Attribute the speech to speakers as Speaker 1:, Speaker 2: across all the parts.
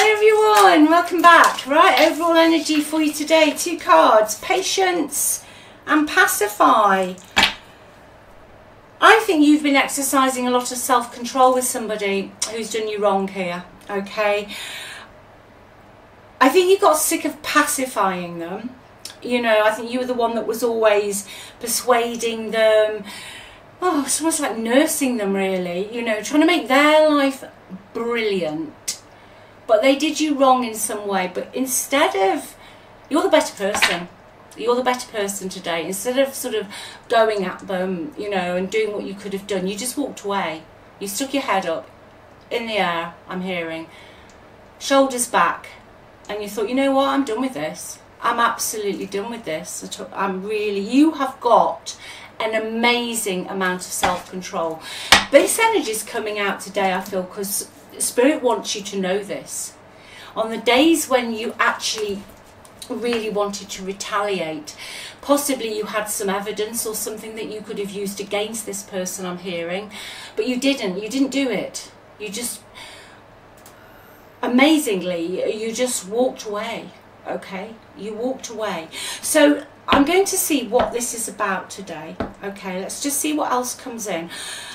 Speaker 1: everyone, welcome back. Right, overall energy for you today, 2 cards, patience and pacify. I think you've been exercising a lot of self-control with somebody who's done you wrong here, okay? I think you got sick of pacifying them. You know, I think you were the one that was always persuading them. Oh, it's almost like nursing them, really. You know, trying to make their life brilliant. But they did you wrong in some way. But instead of, you're the better person. You're the better person today. Instead of sort of going at them, you know, and doing what you could have done, you just walked away. You stuck your head up in the air, I'm hearing. Shoulders back. And you thought, you know what, I'm done with this. I'm absolutely done with this. You have got an amazing amount of self-control. This energy is coming out today, I feel, because Spirit wants you to know this. On the days when you actually really wanted to retaliate, possibly you had some evidence or something that you could have used against this person, I'm hearing, but you didn't do it. You just, amazingly, you just walked away. Okay, you walked away. So I'm going to see what this is about today. Okay, let's just see what else comes in.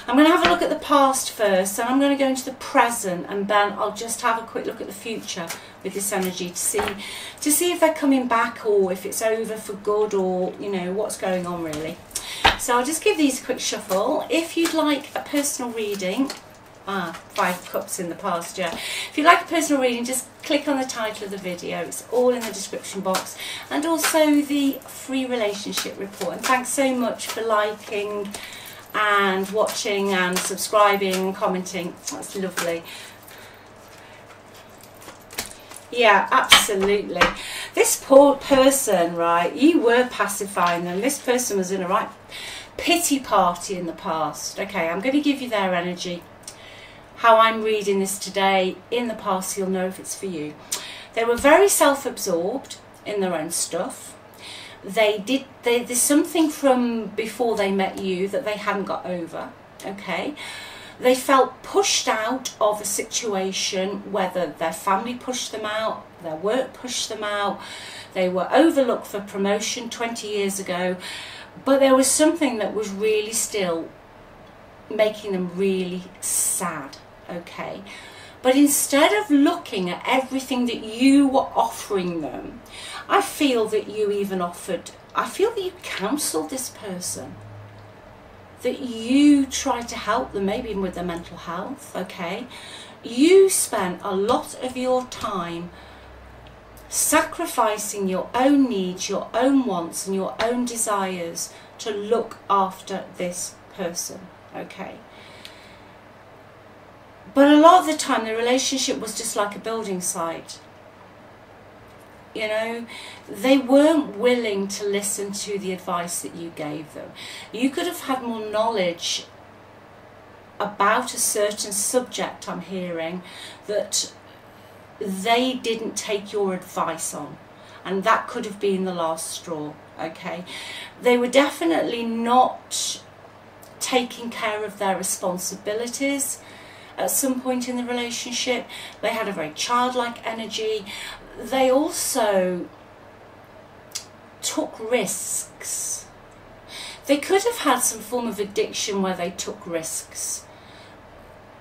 Speaker 1: I'm going to have a look at the past first, and I'm going to go into the present, and then I'll just have a quick look at the future with this energy to see if they're coming back, or if it's over for good, or you know what's going on really. So I'll just give these a quick shuffle. If you'd like a personal reading, 5 cups in the past, yeah. If you'd like a personal reading, just click on the title of the video. It's all in the description box, and also the free relationship report. And thanks so much for liking and watching and subscribing and commenting. That's lovely. Yeah, absolutely. This poor person, right, you were pacifying them. This person was in a right pity party in the past. Okay, I'm going to give you their energy. How I'm reading this today, in the past, you'll know if it's for you. They were very self-absorbed in their own stuff. There's something from before they met you that they hadn't got over, okay? They felt pushed out of a situation, whether their family pushed them out, their work pushed them out, they were overlooked for promotion 20 years ago, but there was something that was really still making them really sad. Okay, but instead of looking at everything that you were offering them, I feel that you counselled this person, that you tried to help them, maybe even with their mental health. Okay, you spent a lot of your time sacrificing your own needs, your own wants and your own desires to look after this person. Okay, but a lot of the time the relationship was just like a building site. You know, they weren't willing to listen to the advice that you gave them. You could have had more knowledge about a certain subject, I'm hearing, that they didn't take your advice on. And that could have been the last straw, okay? They were definitely not taking care of their responsibilities. At some point in the relationship, they had a very childlike energy. They also took risks. They could have had some form of addiction where they took risks.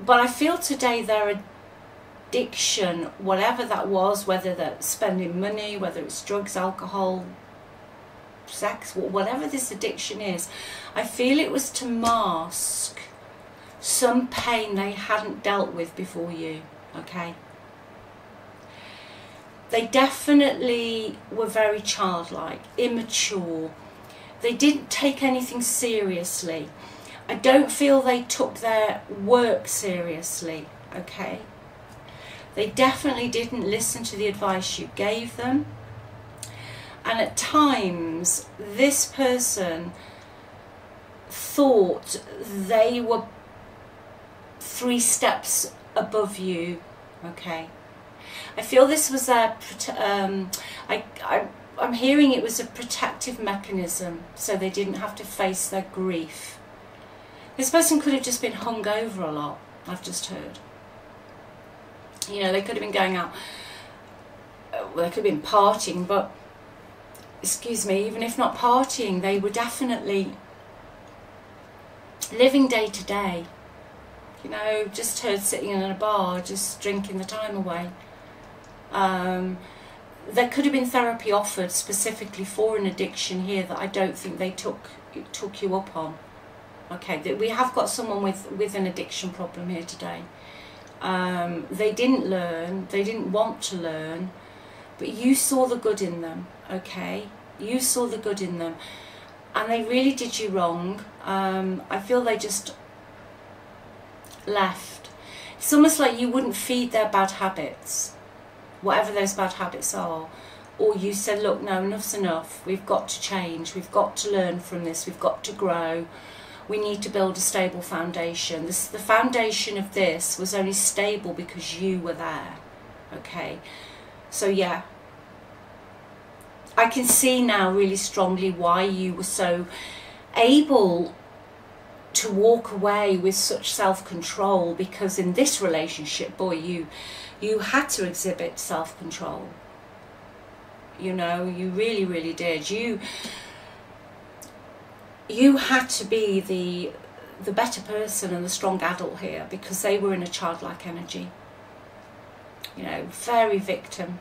Speaker 1: But I feel today their addiction, whatever that was, whether they're spending money, whether it's drugs, alcohol, sex, whatever this addiction is, I feel it was to mask some pain they hadn't dealt with before you, okay? They definitely were very childlike, immature. They didn't take anything seriously. I don't feel they took their work seriously, okay? They definitely didn't listen to the advice you gave them. And at times, this person thought they were 3 steps above you, okay? I feel this was their, I'm hearing it was a protective mechanism, so they didn't have to face their grief. This person could have just been hung over a lot, I've just heard. You know, they could have been going out, well, they could have been partying, but, excuse me, even if not partying, they were definitely living day to day. You know, just her sitting in a bar, just drinking the time away. There could have been therapy offered specifically for an addiction here that I don't think they took you up on. Okay, that we have got someone with an addiction problem here today. They didn't learn, they didn't want to learn, but you saw the good in them, okay? You saw the good in them, and they really did you wrong. I feel they just left. It's almost like you wouldn't feed their bad habits, whatever those bad habits are, or you said, look, no, enough's enough, we've got to change, we've got to learn from this, we've got to grow, we need to build a stable foundation. The foundation of this was only stable because you were there, okay? So yeah, I can see now really strongly why you were so able to walk away with such self-control, because in this relationship, boy, you had to exhibit self-control. You know, you really, really did. You had to be the better person and the strong adult here, because they were in a childlike energy. You know, very victim.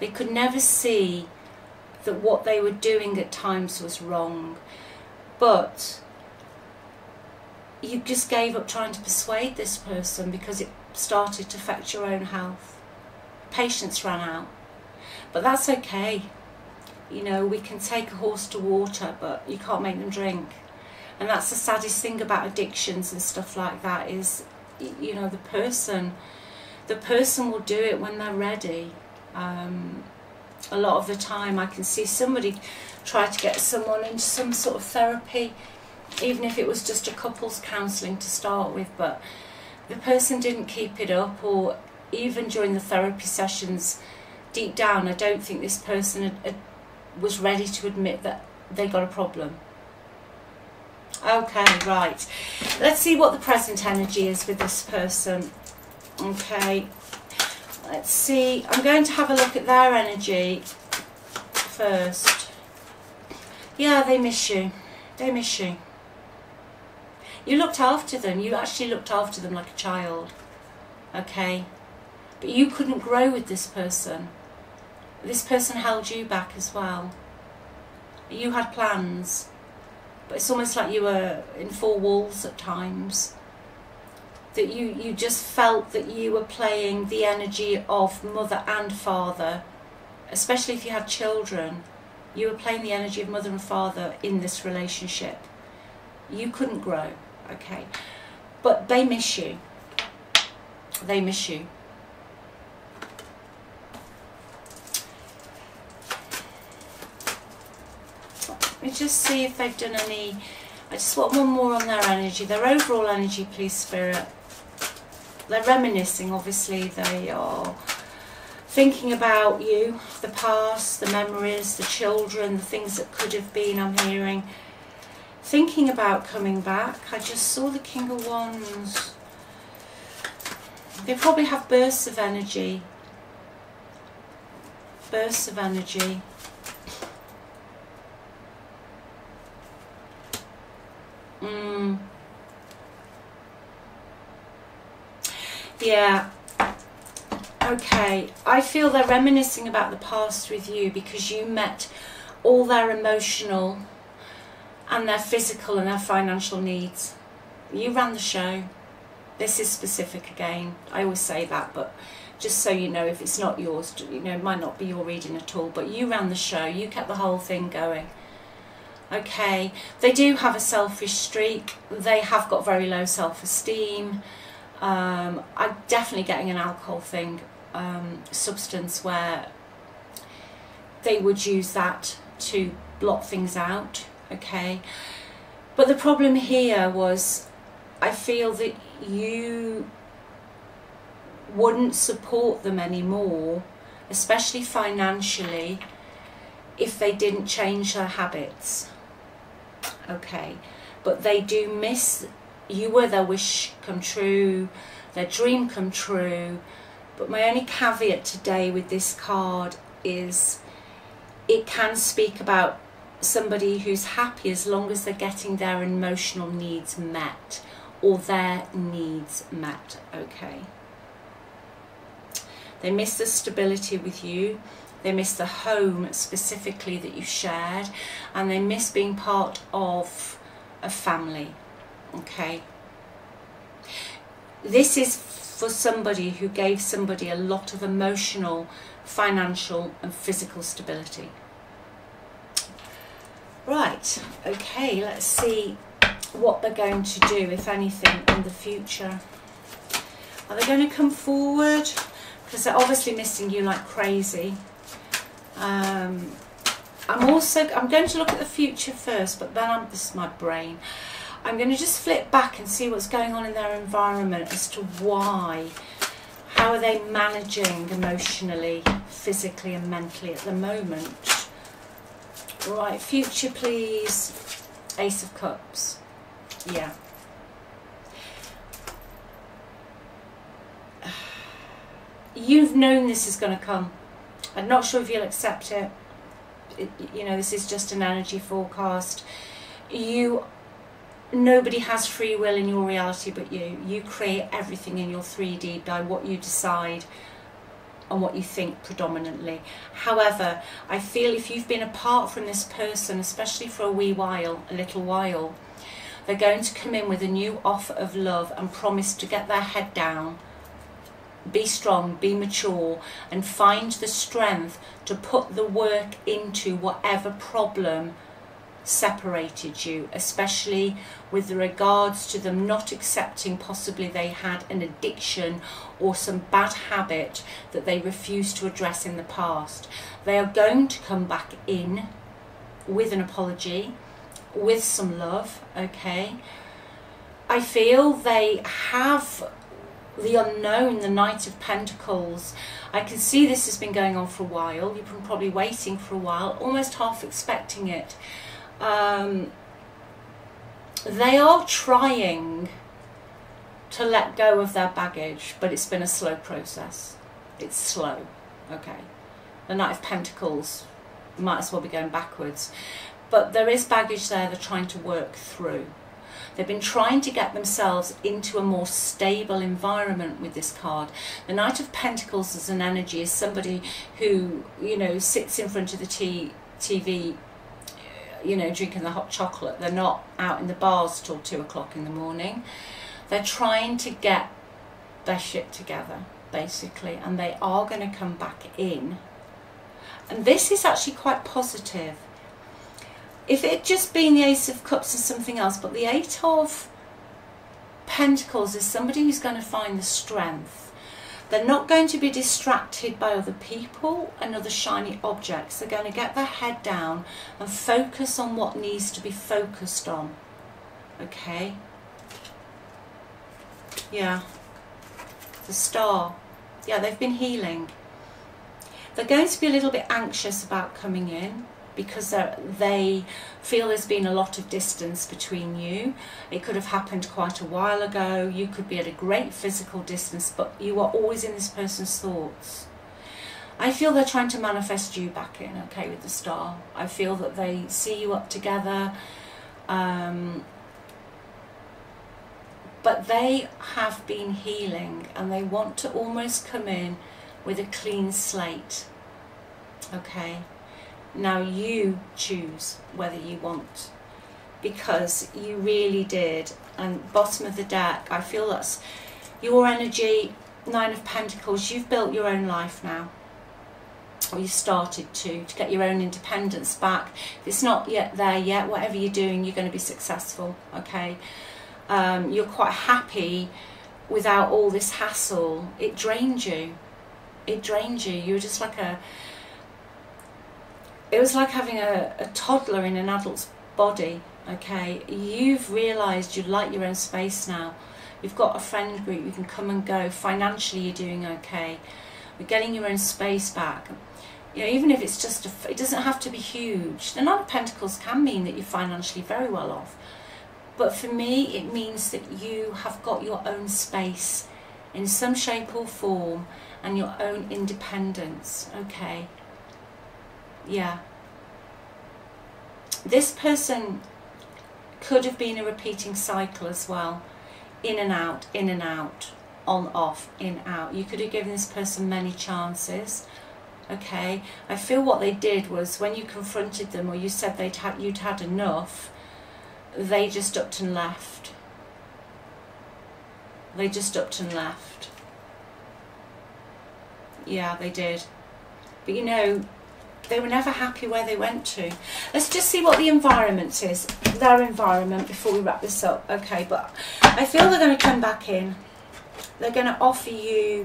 Speaker 1: They could never see that what they were doing at times was wrong. But you just gave up trying to persuade this person because it started to affect your own health. Patience ran out. But that's okay. You know, we can take a horse to water, but you can't make them drink. And that's the saddest thing about addictions and stuff like that is, you know, the person will do it when they're ready. A lot of the time I can see somebody try to get someone into some sort of therapy, even if it was just a couples counselling to start with, but the person didn't keep it up, or even during the therapy sessions, deep down I don't think this person was ready to admit that they got a problem. Okay, right. Let's see what the present energy is with this person. Okay, let's see. I'm going to have a look at their energy first. Yeah, they miss you. They miss you. You looked after them. You actually looked after them like a child. Okay? But you couldn't grow with this person. This person held you back as well. You had plans, but it's almost like you were in four walls at times. That you just felt that you were playing the energy of mother and father, especially if you had children. You were playing the energy of mother and father in this relationship. You couldn't grow, okay? But they miss you. They miss you. Let me just see if they've done any. I just want one more on their energy. Their overall energy, please, Spirit. They're reminiscing, obviously. They are thinking about you, the past, the memories, the children, the things that could have been, I'm hearing. Thinking about coming back. I just saw the King of Wands. They probably have bursts of energy. Bursts of energy. Yeah. Okay. I feel they're reminiscing about the past with you because you met all their emotional and their physical and their financial needs. You ran the show. This is specific again. I always say that, but just so you know, if it's not yours, you know, it might not be your reading at all, but you ran the show. You kept the whole thing going. Okay, they do have a selfish streak. They have got very low self-esteem. I'm definitely getting an alcohol thing, substance where they would use that to blot things out. Okay, but the problem here was I feel that you wouldn't support them anymore, especially financially, if they didn't change their habits. Okay, but they do miss, you were their wish come true, their dream come true. But my only caveat today with this card is it can speak about somebody who's happy as long as they're getting their emotional needs met, or their needs met, okay? They miss the stability with you. They miss the home specifically that you shared, and they miss being part of a family, okay? This is for somebody who gave somebody a lot of emotional, financial and physical stability. Right, okay, let's see what they're going to do, if anything, in the future. Are they going to come forward? Because they're obviously missing you like crazy. I'm going to look at the future first, but then this is my brain. I'm going to just flip back and see what's going on in their environment as to why. How are they managing emotionally, physically and mentally at the moment? Right, future please. Ace of Cups. Yeah. You've known this is going to come. I'm not sure if you'll accept it. You know, this is just an energy forecast. Nobody has free will in your reality but you. You create everything in your 3D by what you decide and what you think predominantly. However, I feel if you've been apart from this person, especially for a wee while, a little while, they're going to come in with a new offer of love and promise to get their head down, be strong, be mature, and find the strength to put the work into whatever problem separated you, especially with regards to them not accepting possibly they had an addiction or some bad habit that they refused to address in the past. They are going to come back in with an apology, with some love, okay? I feel they have the unknown, the Knight of Pentacles. I can see this has been going on for a while. You've been probably waiting for a while, almost half expecting it. They are trying to let go of their baggage, but it's been a slow process. It's slow, okay? The Knight of Pentacles might as well be going backwards. But there is baggage there they're trying to work through. They've been trying to get themselves into a more stable environment with this card. The Knight of Pentacles as an energy is somebody who, you know, sits in front of the TV, you know, drinking the hot chocolate. They're not out in the bars till 2 o'clock in the morning. They're trying to get their shit together, basically, and they are going to come back in. And this is actually quite positive. If it had just been the Ace of Cups or something else, but the Eight of Pentacles is somebody who's going to find the strength. They're not going to be distracted by other people and other shiny objects. They're going to get their head down and focus on what needs to be focused on. Okay? Yeah. The Star. Yeah, they've been healing. They're going to be a little bit anxious about coming in, because they feel there's been a lot of distance between you. It could have happened quite a while ago. You could be at a great physical distance, but you are always in this person's thoughts. I feel they're trying to manifest you back in, okay, with the Star. I feel that they see you up together, but they have been healing and they want to almost come in with a clean slate, okay? Now you choose whether you want, because you really did. And bottom of the deck, I feel that's your energy. Nine of Pentacles, you've built your own life now, or you started to get your own independence back. If it's not yet there yet, whatever you're doing, you're going to be successful, okay? You're quite happy without all this hassle. It drained you. It drained you. You were just like it was like having a toddler in an adult's body, okay? You've realised you like your own space now. You've got a friend group, you can come and go. Financially, you're doing okay. You're getting your own space back. You know, even if it's just, it doesn't have to be huge. The Nine of Pentacles can mean that you're financially very well off. But for me, it means that you have got your own space in some shape or form, and your own independence. Okay, yeah. This person could have been a repeating cycle as well. In and out, on, off, in, out. You could have given this person many chances. Okay, I feel what they did was when you confronted them or you said you'd had enough, they just upped and left. They just upped and left. Yeah, they did. But you know, they were never happy where they went to. Let's just see what the environment is, their environment, before we wrap this up. Okay, but I feel they're going to come back in. They're going to offer you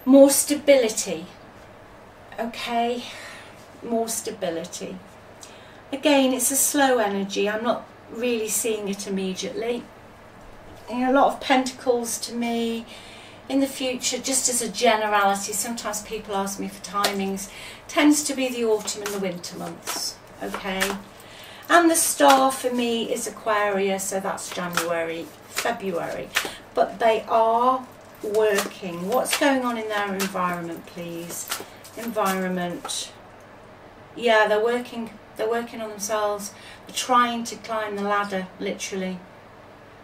Speaker 1: more stability. Okay, more stability. Again, it's a slow energy. I'm not really seeing it immediately. You know, a lot of pentacles to me. In the future, just as a generality, sometimes people ask me for timings, tends to be the autumn and the winter months, okay? And the star for me is Aquarius, so that's January, February. But they are working. What's going on in their environment, please? Environment. Yeah, they're working on themselves. They're trying to climb the ladder, literally.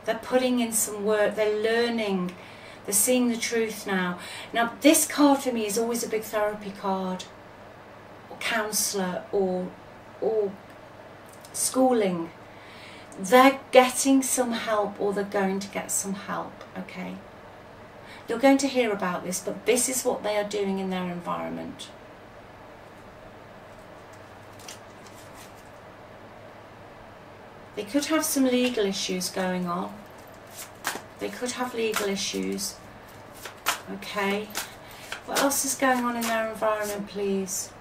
Speaker 1: They're putting in some work, they're learning. They're seeing the truth now. Now, this card for me is always a big therapy card, or counsellor, or schooling. They're getting some help, or they're going to get some help, okay? You're going to hear about this, but this is what they are doing in their environment. They could have some legal issues going on. They could have legal issues. Okay. What else is going on in their environment, please?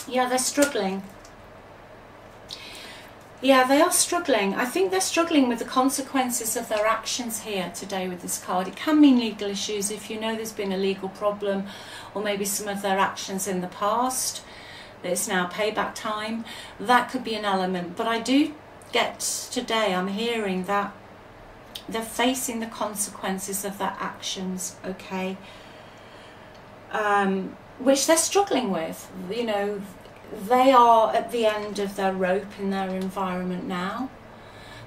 Speaker 1: Yeah, they're struggling. Yeah, they are struggling. I think they're struggling with the consequences of their actions here today with this card. It can mean legal issues if you know there's been a legal problem, or maybe some of their actions in the past. It's now payback time. That could be an element. But I do get today, I'm hearing that they're facing the consequences of their actions, okay, which they're struggling with. You know, they are at the end of their rope in their environment now.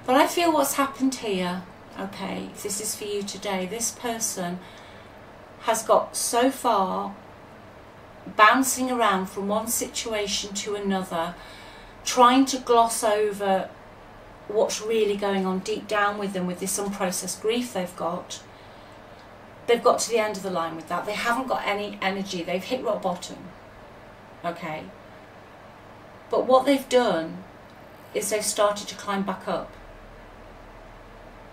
Speaker 1: But I feel what's happened here, okay, if this is for you today, this person has got so far bouncing around from one situation to another, trying to gloss over what's really going on deep down with them, with this unprocessed grief they've got. They've got to the end of the line with that. They haven't got any energy. They've hit rock bottom. Okay. But what they've done is they've started to climb back up.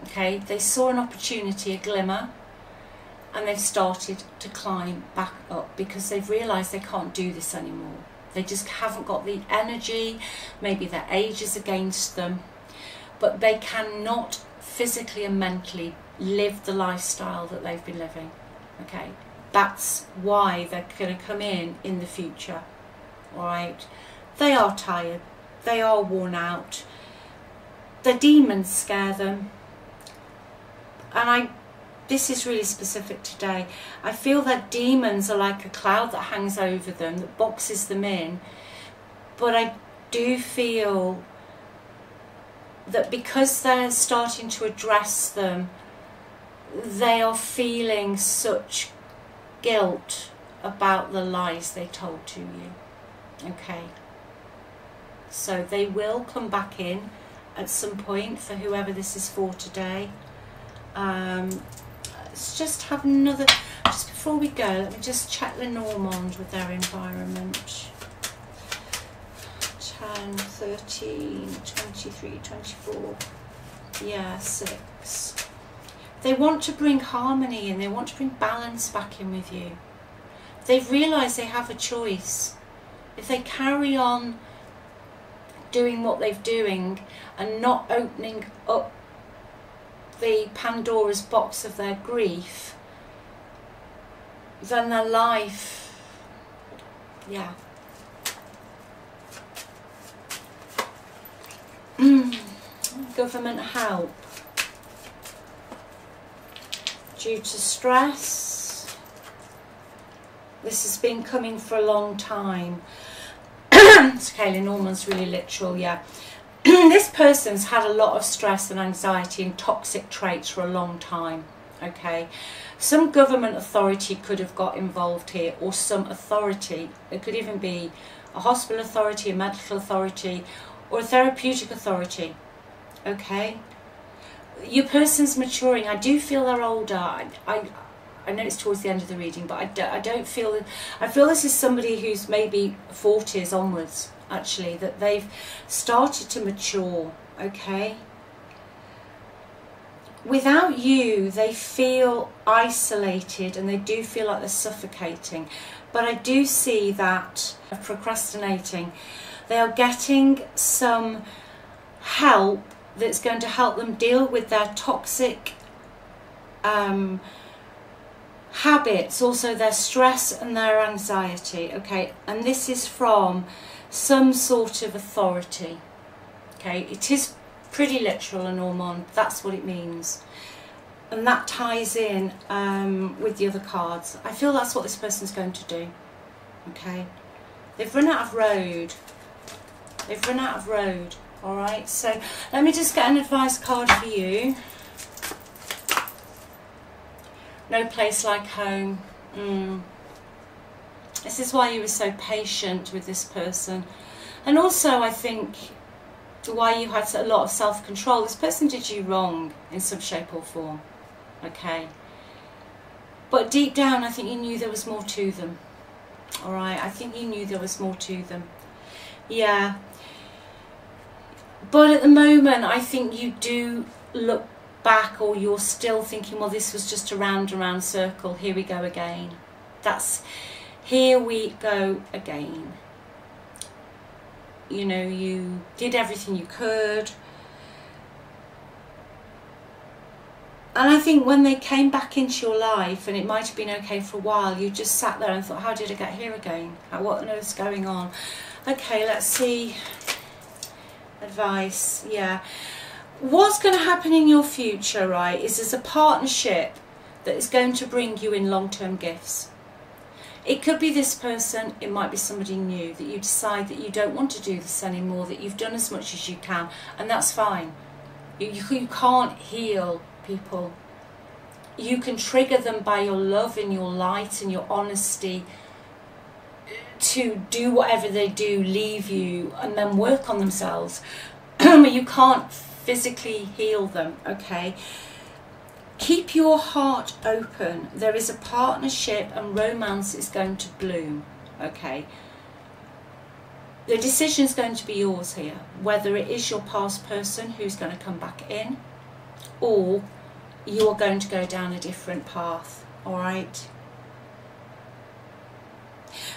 Speaker 1: Okay. They saw an opportunity, a glimmer, and they've started to climb back up because they've realised they can't do this anymore. They just haven't got the energy. Maybe their age is against them. But they cannot physically and mentally live the lifestyle that they've been living. Okay, that's why they're going to come in the future. All right, they are tired, they are worn out. The demons scare them, and this is really specific today. I feel that demons are like a cloud that hangs over them, that boxes them in. But I do feel that because they're starting to address them, they are feeling such guilt about the lies they told to you. Okay. So they will come back in at some point for whoever this is for today. Let's just have another, just before we go, let me just check Lenormand with their environment. 10, 13, 23, 24, yeah, 6. They want to bring harmony in, they want to bring balance back in with you. They've realised they have a choice. If they carry on doing what they're doing and not opening up the Pandora's box of their grief, then their life, yeah. Government help. due to stress. This has been coming for a long time. So Keeley, Norman's really literal, yeah. This person's had a lot of stress and anxiety and toxic traits for a long time, okay. Some government authority could have got involved here, or some authority. It could even be a hospital authority, a medical authority, or a therapeutic authority, okay. Your person's maturing. I do feel they're older. I know it's towards the end of the reading, but I don't feel... I feel this is somebody who's maybe 40s onwards, actually, that they've started to mature, okay? Without you, they feel isolated and they do feel like they're suffocating. But I do see that procrastinating. They are getting some help that's going to help them deal with their toxic habits, also their stress and their anxiety, okay. And this is from some sort of authority, okay. It is pretty literal and Ormond, that's what it means, and that ties in with the other cards. I feel that's what this person's going to do, okay. They've run out of road. They've run out of road. Alright, so let me just get an advice card for you. No place like home. This is why you were so patient with this person. And also, I think, why you had a lot of self-control. This person did you wrong in some shape or form. Okay. But deep down, I think you knew there was more to them. Alright, I think you knew there was more to them. Yeah. But at the moment, I think you do look back, or you're still thinking, well, this was just a round and round circle. Here we go again. Here we go again. You know, you did everything you could. And I think when they came back into your life, and it might have been okay for a while, you just sat there and thought, how did I get here again? What on earth's going on? Okay, let's see. Advice, yeah. What's going to happen in your future, right, is there's a partnership that is going to bring you in long-term gifts. It could be this person, it might be somebody new, that you decide that you don't want to do this anymore, that you've done as much as you can, and that's fine. You can't heal people. You can trigger them by your love and your light and your honesty to do whatever they do, leave you, and then work on themselves. You can't physically heal them, okay? Keep your heart open. There is a partnership and romance is going to bloom, okay? The decision is going to be yours here, whether it is your past person who's going to come back in, or you are going to go down a different path, all right?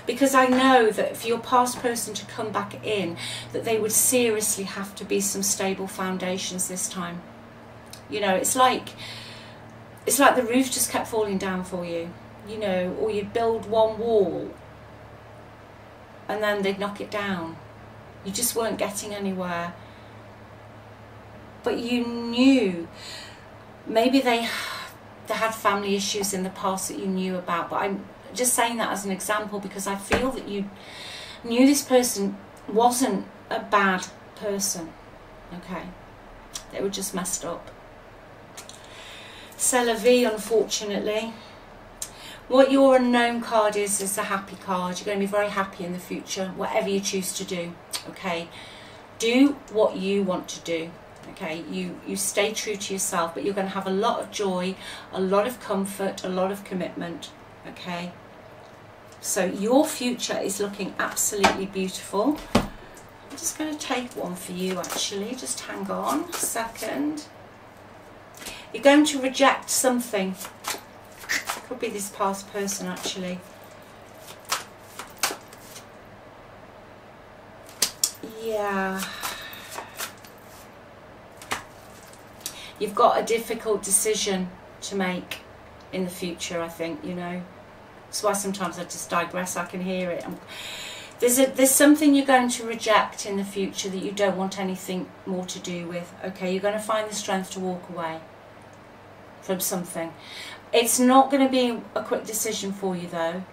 Speaker 1: Because I know that for your past person to come back in, that they would seriously have to be some stable foundations this time. You know, it's like the roof just kept falling down for you, you know, or you'd build one wall and then they'd knock it down. You just weren't getting anywhere. But you knew, maybe they had family issues in the past that you knew about, but I'm just saying that as an example because I feel that you knew this person wasn't a bad person, okay? They were just messed up. C'est la vie, unfortunately. What your unknown card is a happy card. You're going to be very happy in the future, whatever you choose to do, okay? Do what you want to do, okay? You stay true to yourself, but you're going to have a lot of joy, a lot of comfort, a lot of commitment, okay? So your future is looking absolutely beautiful. I'm just going to take one for you, actually. Just hang on a second. You're going to reject something. Could be this past person, actually. Yeah. You've got a difficult decision to make in the future, I think, you know. That's why sometimes I just digress, I can hear it. There's something you're going to reject in the future that you don't want anything more to do with, okay? You're going to find the strength to walk away from something. It's not going to be a quick decision for you though,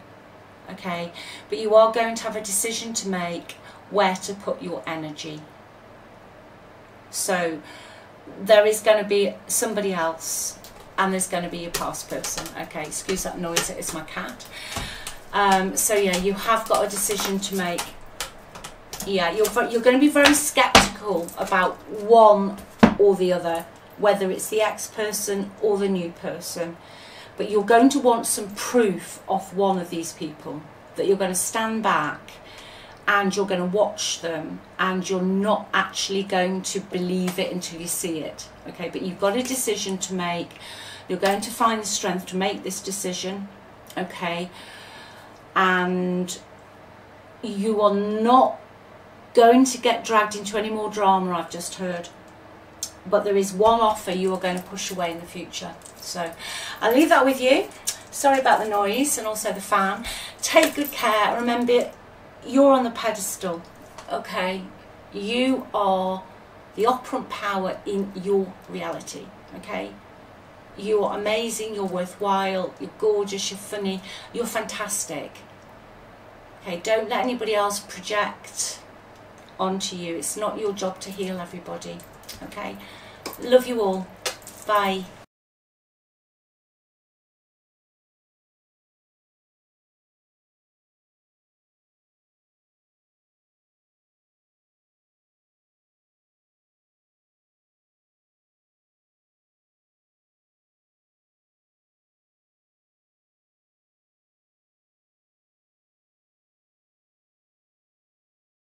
Speaker 1: okay? But you are going to have a decision to make where to put your energy. So there is going to be somebody else, and there's going to be your past person. Okay, excuse that noise, it's my cat. So yeah, you have got a decision to make. Yeah, you're going to be very skeptical about one or the other, whether it's the ex-person or the new person. But you're going to want some proof of one of these people, that you're going to stand back and you're going to watch them, and you're not actually going to believe it until you see it. Okay, but you've got a decision to make. You're going to find the strength to make this decision, okay? And you are not going to get dragged into any more drama, I've just heard. But there is one offer you are going to push away in the future. So I'll leave that with you. Sorry about the noise and also the fan. Take good care. Remember, you're on the pedestal, okay? You are the operant power in your reality, okay? You are amazing, you're worthwhile, you're gorgeous, you're funny, you're fantastic. Okay, don't let anybody else project onto you. It's not your job to heal everybody, okay? Love you all. Bye.